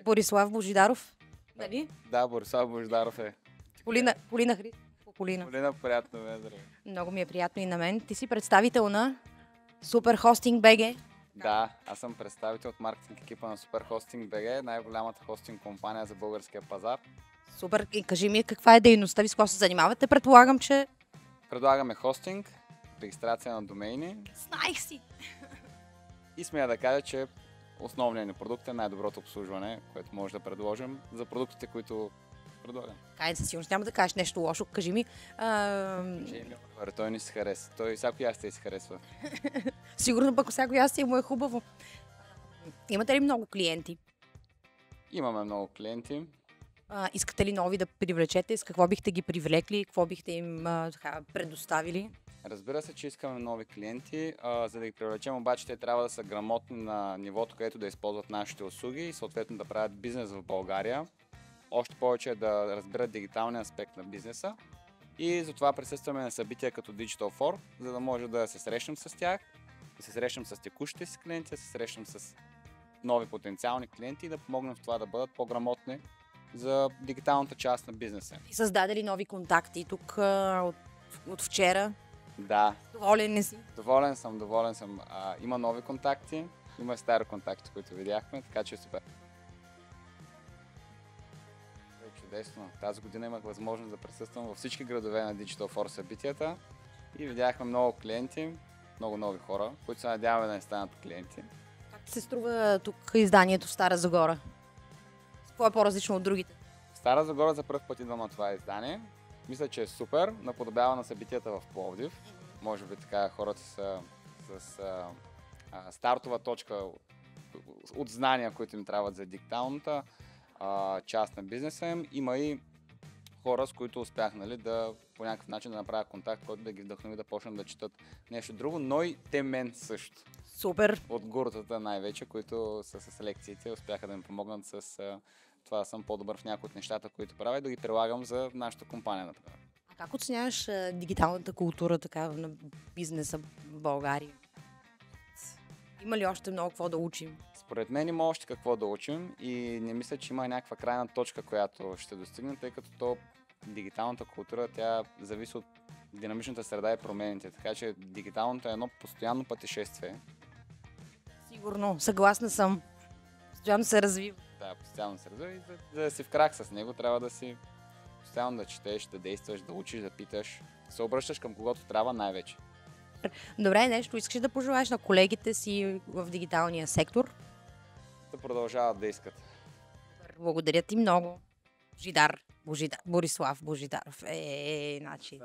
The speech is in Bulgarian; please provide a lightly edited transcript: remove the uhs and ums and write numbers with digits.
Борислав Божидаров. Нали? Да, Борислав Божидаров е. Полина Христова. Полина, приятно ме, здравей. Много ми е приятно и на мен. Ти си представител на Супер Хостинг БГ. Да, аз съм представител от маркетинг екипа на Super Hosting BG, най-голямата хостинг компания за българския пазар. Супер. И кажи ми каква е дейността ви, с какво се занимавате? Предполагам, че... Предлагаме хостинг, регистрация на домейни Знаех си! и смея да кажа, че основният ни продукт е най-доброто обслужване, което може да предложим за продуктите, които предлагам. Кай, със сигурност няма да кажеш нещо лошо. Кажи ми... Той ни се хареса. Той всяко ястие се харесва. Сигурно пък всяко ястие му е хубаво. Имате ли много клиенти? Имаме много клиенти. Искате ли нови да привлечете? С какво бихте ги привлекли? Какво бихте им предоставили? Разбира се, че искаме нови клиенти. За да ги привлечем, обаче те трябва да са грамотни на нивото, където да използват нашите услуги и съответно да правят бизнес в България. Още повече да разбират дигиталния аспект на бизнеса. И затова присъстваме на събития като Digital Forum, за да може да се срещнем с тях, да се срещнем с текущите си клиенти, да се срещнем с нови потенциални клиенти и да помогнем в това да бъдат по-грамотни за дигиталната част на бизнеса. И създаде ли нови контакти тук от вчера? Да. Доволен ли си? Доволен съм. Има нови контакти, има стари контакти, които видяхме, така че е супер. Чудесно. Тази година имах възможност да присъствам във всички градове на Digital Force събитията и видяхме много клиенти, много нови хора, които се надяваме да не станат клиенти. Как се струва тук изданието в Стара Загора? Какво е по-различно от другите? В Стара Загора за първ път идвам на това издание. Мисля, че е супер, наподобява на събитията в Пловдив. Може би така хората са с стартова точка от знания, които им трябват за дигиталната част на бизнеса им. Има и хора, с които успях да по някакъв начин да направя контакт, който да ги вдъхнови да почнат да четат нещо друго, но и те мен също. Супер! От гуртата най-вече, които са с лекциите, успяха да ми помогнат с това да съм по-добър в някои от нещата, които правя и да ги прилагам за нашата компания, например. А как оценяваш дигиталната култура така на бизнеса в България? Има ли още много какво да учим? Според мен има още какво да учим и не мисля, че има някаква крайна точка, която ще достигне, тъй като дигиталната култура, тя зависи от динамичната среда и промените. Така че дигиталното е едно постоянно пътешествие. Сигурно, съгласна съм. Постоянно се развива. Да, постоянно се развива и за да си в крак с него, трябва да си постоянно да четеш, да действаш, да учиш, да питаш, да се обръщаш към когото трябва най-вече. Добре, нещо искаш да пожелаеш на колегите си в дигиталния сектор? Да продължават да искат. Благодаря ти много. Борислав Божидаров. Значи.